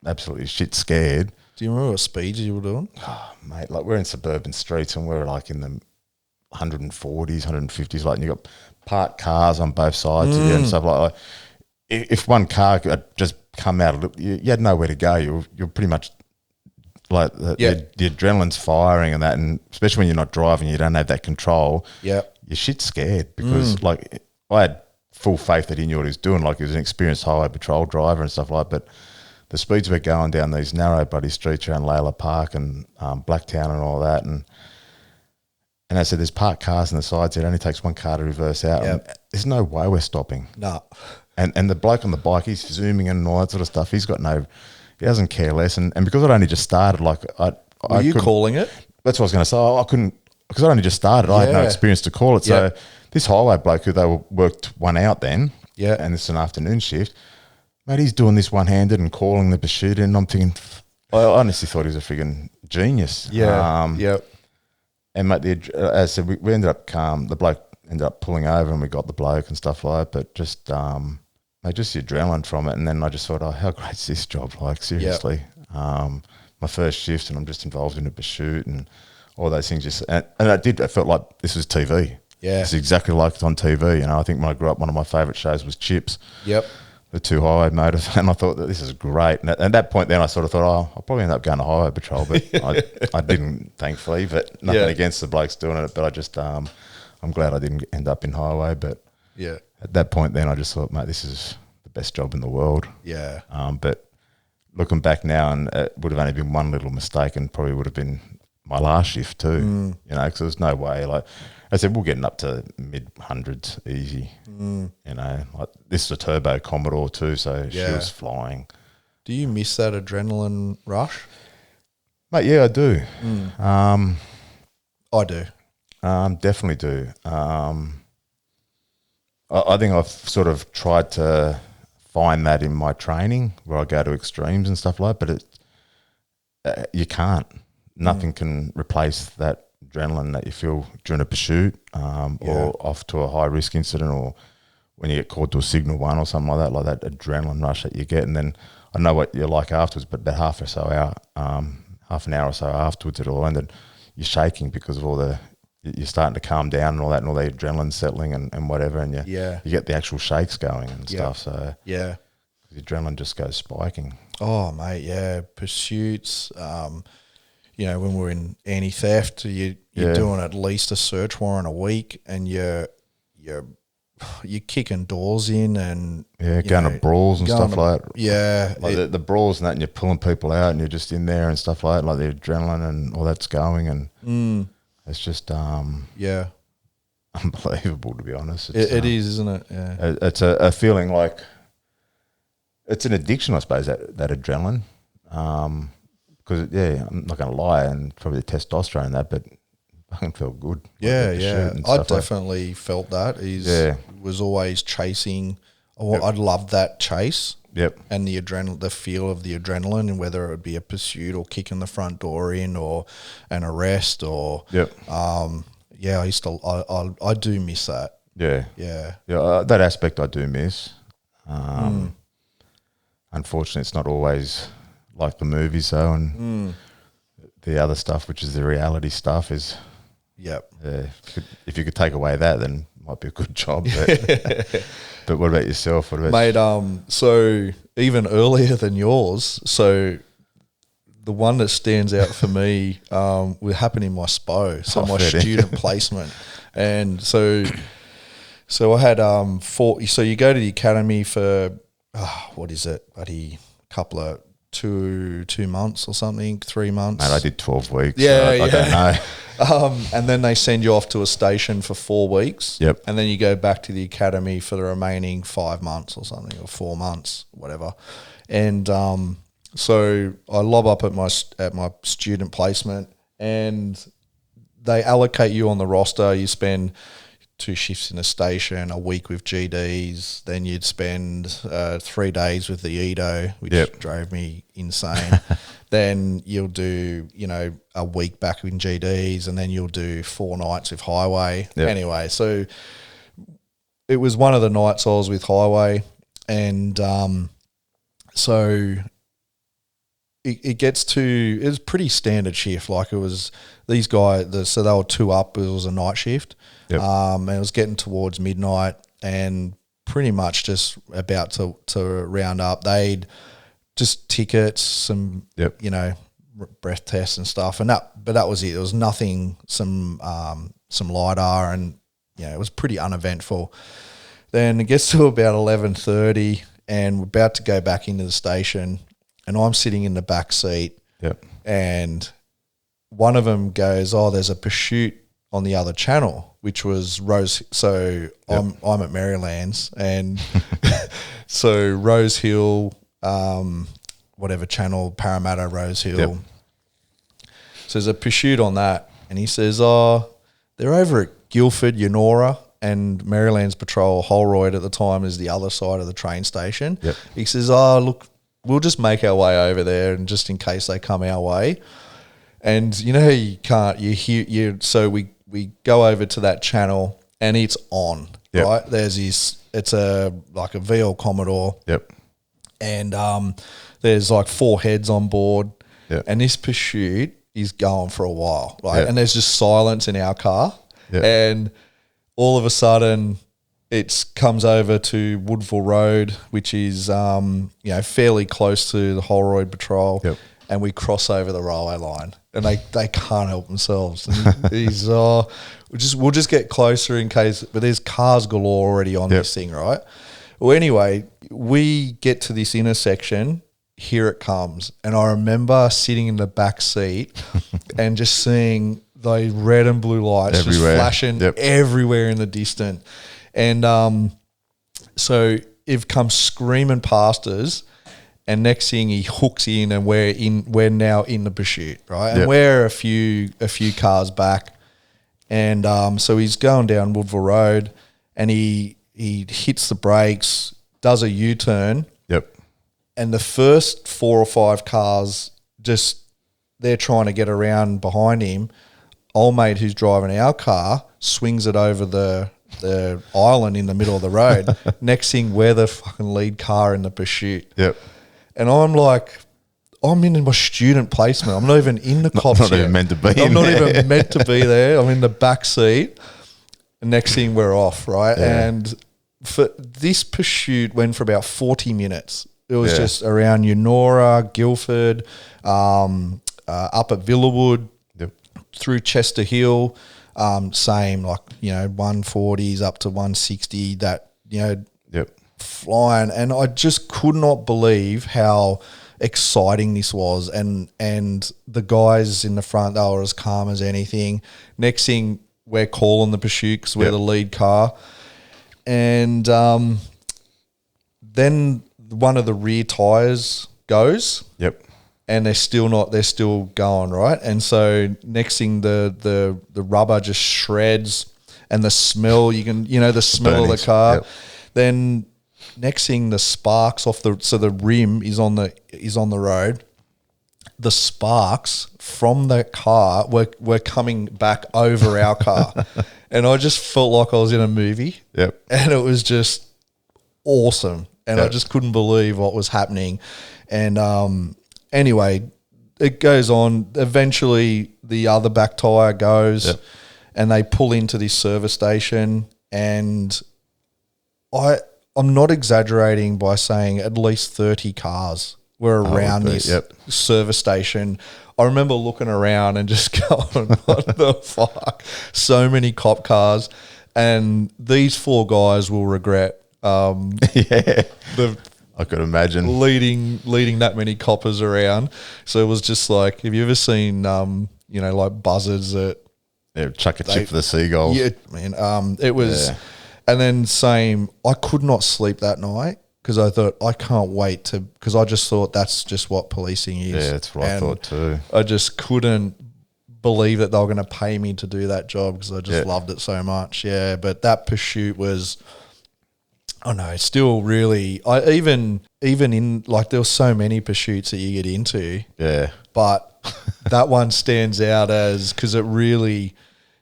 absolutely shit scared. Do you remember what speeds you were doing? Oh, mate, like, we're in suburban streets and we're like in the 140s, 150s, like, and you got parked cars on both sides of you and stuff like that. If one car had just come out, you had nowhere to go. You're pretty much like the adrenaline's firing and that, and especially when you're not driving, you don't have that control. Yeah, you're shit scared because like I had full faith that he knew what he was doing. Like, he was an experienced highway patrol driver and stuff like that. But the speeds we're going down these narrow bloody streets around Layla Park and Blacktown and all that, and I said, there's parked cars on the sides. It only takes one car to reverse out. And there's no way we're stopping. No. And the bloke on the bike, he's zooming in and all that sort of stuff. He doesn't care less. And because I'd only just started, like, Were you calling it? That's what I was going to say. I couldn't, because I'd only just started. I had no experience to call it. So this highway bloke who they worked one out then, and it's an afternoon shift, mate, he's doing this one-handed and calling the pursuit. And I'm thinking, I honestly thought he was a friggin' genius. And mate, as I said, we ended up the bloke ended up pulling over and we got the bloke and stuff like that. But just just the adrenaline from it. And then I just thought, oh, how great's this job? Like, seriously. My first shift, and I'm just involved in a pursuit and all those things. And I felt like this was TV. Yeah. It's exactly like it's on TV. You know, I think when I grew up, one of my favourite shows was Chips. Yep. the 2 highway motives, and I thought that this is great. And at that point, then I sort of thought, I'll probably end up going to highway patrol, but I didn't, thankfully. But nothing against the blokes doing it, but I just I'm glad I didn't end up in highway. But at that point, then I just thought, mate, this is the best job in the world. Yeah. But looking back now, and it would have only been one little mistake, and probably would have been my last shift too. You know, because there's no way. Like I said, we're getting up to mid-hundreds easy. You know, like this is a turbo Commodore too, so she was flying. Do you miss that adrenaline rush? Mate, yeah, I do. I do. Definitely do. I think I've sort of tried to find that in my training where I go to extremes and stuff like that, but you can't. Nothing can replace that adrenaline that you feel during a pursuit or off to a high-risk incident, or when you get called to a signal one or something like that adrenaline rush that you get. And then I know what you're like afterwards, but about half an hour or so afterwards it'll end, and you're shaking because of all you're starting to calm down and all that, and all the adrenaline settling and whatever, and you get the actual shakes going and stuff. So the adrenaline just goes spiking. Oh, mate, yeah. Pursuits, you know, when we're in anti-theft, you're doing at least a search warrant a week, and you're kicking doors in, and going to brawls and stuff like that. Yeah, like the brawls and that, and you're pulling people out, and you're just in there and stuff like that. Like the adrenaline and all that's going, and it's just unbelievable, to be honest. It is, isn't it? Yeah, it's a feeling like it's an addiction, I suppose. That adrenaline. Because I'm not going to lie, and probably the testosterone and that, but I can feel good. I definitely felt that. He was always chasing. I'd love that chase. And the adrenaline, the feel of the adrenaline, and whether it would be a pursuit or kicking the front door in, or an arrest, or I used to. I do miss that. That aspect I do miss. Unfortunately, it's not always like the movies though, and the other stuff, which is the reality stuff, is if you could take away that, then it might be a good job. But what about yourself? What about mate? So even earlier than yours, so the one that stands out for me would happen in my SPO, so my student placement, and so I had 4. So you go to the academy for what is it, buddy? A couple of 2 months or something, 3 months. Mate, I did 12 weeks. I don't know. And then they send you off to a station for 4 weeks. And then you go back to the academy for the remaining 5 months or something, or 4 months, whatever. And so I lob up at my student placement, and they allocate you on the roster. You spend 2 shifts in a station, a week with GDs, then you'd spend 3 days with the Edo, which drove me insane. Then you'll do, a week back in GDs, and then you'll do 4 nights with Highway. Anyway, so it was one of the nights I was with Highway, and so it was pretty standard shift. Like, it was these guys, so they were 2 up, it was a night shift. And it was getting towards midnight, and pretty much just about to round up. They'd just tickets, some breath tests and stuff, but that was it. There was nothing, some LiDAR, and it was pretty uneventful. Then it gets to about 11:30, and we're about to go back into the station, and I'm sitting in the back seat, and one of them goes, "Oh, there's a pursuit on the other channel," which was Rose. So I'm at Maryland's, and so Rose Hill, whatever channel, Parramatta, Rose Hill. So there's a pursuit on that, and he says, "Oh, they're over at Guildford, Eunora, and Maryland's patrol, Holroyd at the time, is the other side of the train station." He says, "Oh, look, we'll just make our way over there, and just in case they come our way." And how so we go over to that channel, and it's on, right? There's it's like a VL Commodore. And there's like 4 heads on board. And this pursuit is going for a while, right? And there's just silence in our car. And all of a sudden, it comes over to Woodville Road, which is fairly close to the Holroyd Patrol. Yep. And we cross over the railway line, and they can't help themselves. And he's we'll just get closer in case, but there's cars galore already on this thing, right? Well, anyway, we get to this intersection. Here it comes, and I remember sitting in the back seat and just seeing the red and blue lights everywhere. Just flashing everywhere in the distance, and so it comes screaming past us. And next thing he hooks in, and we're now in the pursuit, right? And we're a few cars back, and so he's going down Woodville Road, and he hits the brakes, does a U-turn, and the first 4 or 5 cars they're trying to get around behind him. Old mate who's driving our car swings it over the island in the middle of the road. Next thing, we're the fucking lead car in the pursuit. And I'm like, I'm in my student placement. I'm not even in the cops Not yet. even meant to be I'm not even meant to be there. I'm in the back seat. And next thing, we're off, right? Yeah. And for this pursuit went for about 40 minutes. It was just around Eunora, Guildford, up at Villawood, through Chester Hill, same, like, 140s up to 160, that, flying. And I just could not believe how exciting this was. And the guys in the front, they were as calm as anything. Next thing, we're calling the pursuit because we're the lead car. And then one of the rear tyres goes. And they're still going, right? And so next thing, the rubber just shreds, and the smell, the smell of the car. Then next thing, the sparks so the rim is on the road. The sparks from the car were coming back over our car. And I just felt like I was in a movie. And it was just awesome. And I just couldn't believe what was happening. And anyway, it goes on. Eventually, the other back tyre goes, and they pull into this service station. And I'm not exaggerating by saying at least 30 cars were around this service station. I remember looking around and just going, what the fuck? So many cop cars. And these 4 guys will regret I could imagine leading that many coppers around. So it was just like, have you ever seen like buzzards that chuck a chip for the seagull? Yeah, man. It was, and then I could not sleep that night because I thought, I can't wait because I just thought that's just what policing is. Yeah, that's what I thought too. I just couldn't believe that they were going to pay me to do that job because I just loved it so much. Yeah, but that pursuit was, I know, still really, even in, like, there were so many pursuits that you get into. Yeah. But that one stands out as, because it really,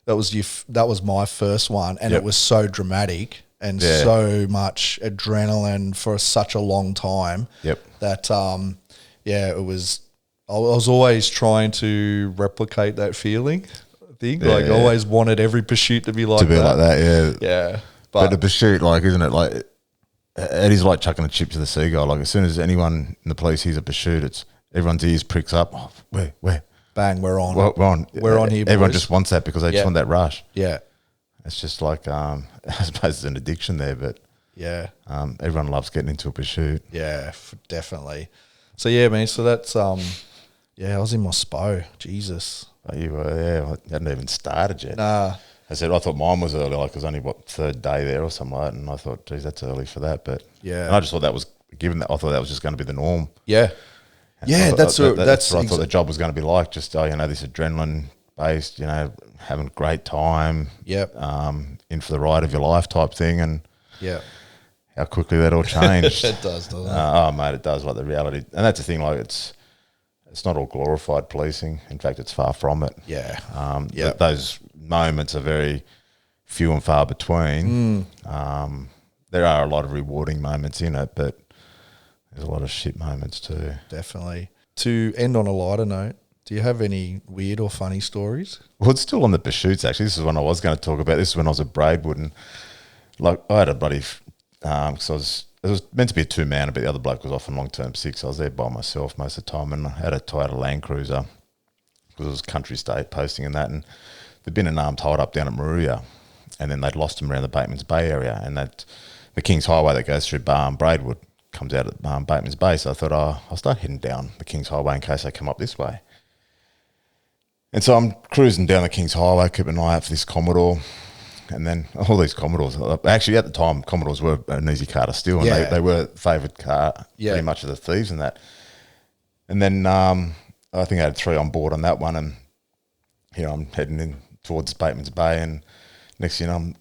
that was my first one, and it was so dramatic and so much adrenaline for such a long time that, it was, I was always trying to replicate that feeling. I think, I always wanted every pursuit to be like that. Yeah. But the pursuit, like, isn't it like, it is like chucking a chip to the seagull. Like, as soon as anyone in the police hears a pursuit, it's everyone's ears pricks up. Oh, where? Bang, we're on. We're on. We're on here, Everyone boys. just wants that because they just want that rush. Yeah. It's just like, I suppose it's an addiction there, but everyone loves getting into a pursuit. Yeah, definitely. So, yeah, man, so that's, I was in my SPO. Jesus. Oh, you were, I hadn't even started yet. Nah. I thought mine was early, like it was only, 3rd day there or something like that, and I thought, geez, that's early for that. But and I just thought that was, I thought that was just going to be the norm. Yeah. And that's what I thought the job was going to be like, just, this adrenaline-based, having a great time, in for the ride of your life type thing, and how quickly that all changed. It does, doesn't it? Oh, mate, it does, like the reality. And that's the thing, like it's not all glorified policing. In fact, it's far from it. Yeah. Those moments are very few and far between. There are a lot of rewarding moments in it, but there's a lot of shit moments too. Definitely. To end on a lighter note, do you have any weird or funny stories? Well, it's still on the pursuits, actually. This is one I was going to talk about. This is when I was at Braidwood, and like I had a bloody, because it was meant to be a 2-man, but the other bloke was off on long-term sick, so I was there by myself most of the time, and I had a Toyota Land Cruiser because it was country state posting and that, and there'd been an armed hold up down at Maruya, and then they'd lost them around the Bateman's Bay area, and that the Kings Highway that goes through Braidwood comes out at Bateman's Bay, so I thought, I'll start heading down the Kings Highway in case they come up this way. And so I'm cruising down the Kings Highway, keeping an eye out for this Commodore. And then all these Commodores, actually at the time, Commodores were an easy car to steal, and they were favoured car pretty much of the thieves and that. And then I think I had 3 on board on that one, and here I'm heading in towards Bateman's Bay, and next thing you know,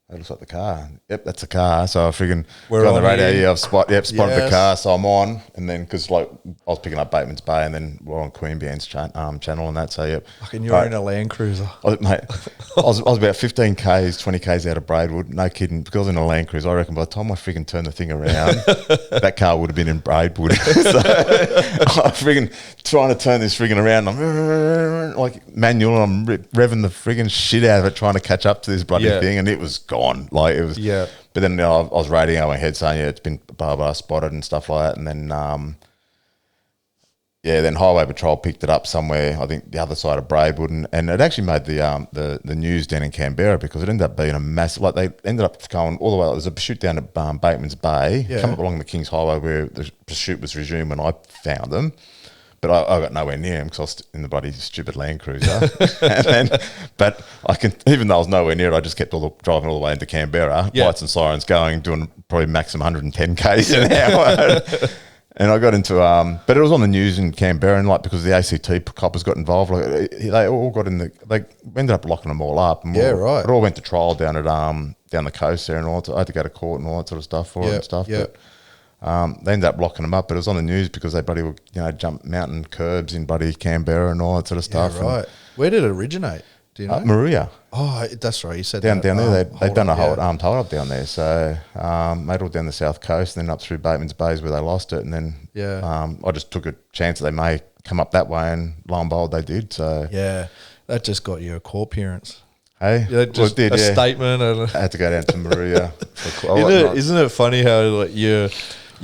it looks like the car. Yep, that's the car. So I freaking go on the radio. I've spotted the car, so I'm on. And then, because like I was picking up Bateman's Bay, and then we're on Queanbeyan's channel and that. So yep. Fucking you're in a Land Cruiser. Mate, I was about 15 k's, 20 k's out of Braidwood. No kidding. Because I was in a Land Cruiser, I reckon by the time I freaking turned the thing around, that car would have been in Braidwood. So I'm freaking trying to turn this freaking around. I'm like manual. I'm revving the freaking shit out of it, trying to catch up to this bloody thing, and it was gone. Like it was, But then I was radioing ahead saying, it's been blah blah spotted and stuff like that, and then then Highway Patrol picked it up somewhere, I think the other side of Braidwood, and it actually made the news down in Canberra because it ended up being a massive. Like they ended up going all the way. There's a pursuit down at Bateman's Bay, come up along the Kings Highway where the pursuit was resumed when I found them. But I got nowhere near him because I was in the bloody stupid Land Cruiser. But even though I was nowhere near it, I just kept driving all the way into Canberra, lights and sirens going, doing probably maximum 110 k's an hour. And I got into, but it was on the news in Canberra, and like because the ACT coppers got involved, like they all got in they ended up locking them all up. And it all went to trial down at down the coast there, and all. I had to go to court and all that sort of stuff for it and stuff. But, they ended up locking them up, but it was on the news because they bloody were, jump mountain curbs in bloody Canberra and all that sort of stuff. Yeah, right. Where did it originate? Do you know? Maruya. Oh, that's right. You said down there. They've done a whole armed hold up down there. So made all down the south coast, and then up through Bateman's Bays where they lost it, and then I just took a chance that they may come up that way, and lo and behold, they did. So that just got you a court appearance. Hey, just a statement. And I had to go down to Maruya. Isn't it funny how like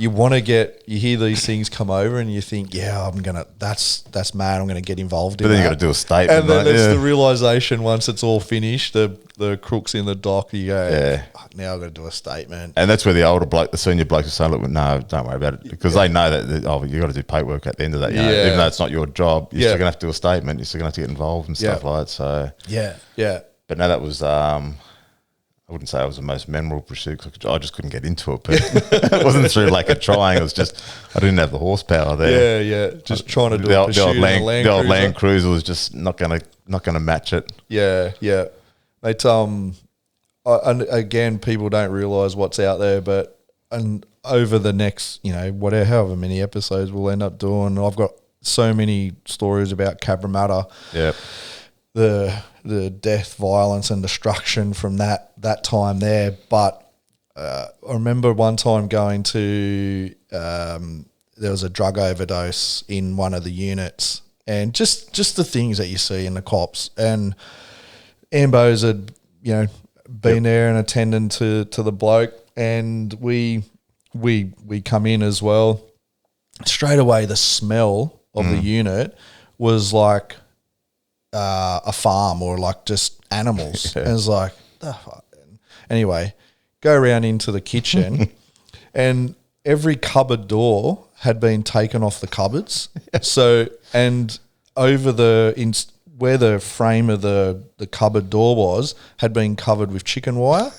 you want to you hear these things come over and you think, that's mad, I'm going to get involved in that. But then you got to do a statement. And then it's the realisation once it's all finished, the crook's in the dock, you go, now I've got to do a statement. And that's where the senior blokes are saying, look, no, don't worry about it. Because they know that, you got to do paperwork at the end of that. Even though it's not your job, you're still going to have to do a statement. You're still going to have to get involved and stuff like that. So But no, that was... I wouldn't say it was the most memorable pursuit because I just couldn't get into it. But it wasn't through lack of trying. It was just I didn't have the horsepower there. Just trying to do a pursuit the old Land Cruiser was just not gonna match it. It and again, people don't realise what's out there, but over the next however many episodes we'll end up doing, I've got so many stories about Cabramatta. The death, violence, and destruction from that time there. But I remember one time going to there was a drug overdose in one of the units, and just the things that you see in the cops. And Ambos had been there and attending to the bloke, and we come in as well. Straight away, the smell of the unit was like a farm or like just animals. And it's like, anyway, go around into the kitchen and every cupboard door had been taken off the cupboards. So, and over where the frame of the cupboard door was had been covered with chicken wire,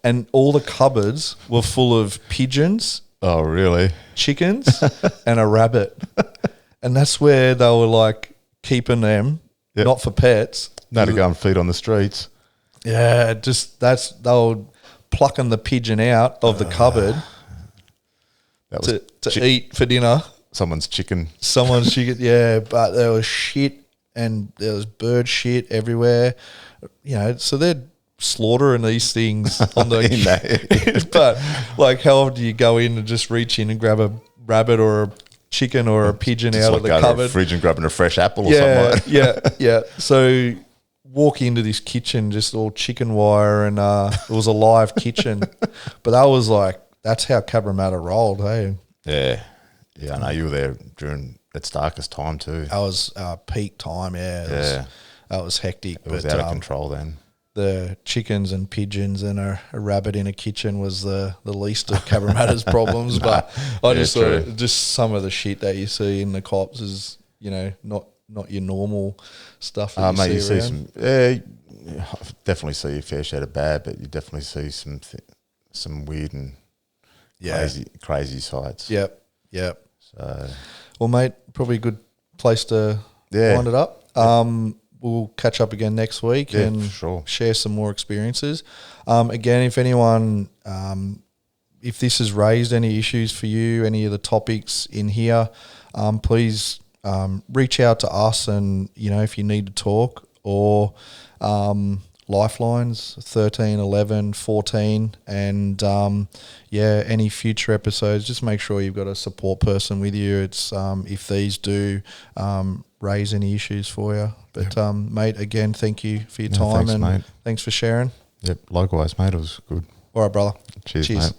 and all the cupboards were full of pigeons. Oh, really? Chickens and a rabbit. And that's where they were like keeping them. Not for pets. No, to go and feed on the streets. Yeah, they were plucking the pigeon out of the cupboard to eat for dinner. Someone's chicken. But there was shit and there was bird shit everywhere. So they're slaughtering these things on the but like how often do you go in and just reach in and grab a rabbit or a chicken or a pigeon out of the cupboard, to a fridge and grabbing a fresh apple or something like that. So walk into this kitchen just all chicken wire, and it was a live kitchen. But that was like, that's how Cabramatta rolled, hey? Yeah. Yeah, I know you were there during its darkest time too. That was peak time, yeah. That was hectic. It was out of control then. The chickens and pigeons and a rabbit in a kitchen was the least of Cabramatta's problems. But I just thought just some of the shit that you see in the cops is, you know, not your normal stuff that you see around. You definitely see a fair share of bad, but you definitely see some weird and crazy sights. Yep. So, well, mate, probably a good place to wind it up. We'll catch up again next week and share some more experiences. Again, if anyone, if this has raised any issues for you, any of the topics in here, please reach out to us, and, you know, if you need to talk, or Lifelines 13, 11, 14, and any future episodes, just make sure you've got a support person with you. It's if these do raise any issues for you. But mate, again, thank you for your time, thanks, and mate. Thanks for sharing. Yep, likewise, mate. It was good. All right, brother. Cheers. Mate.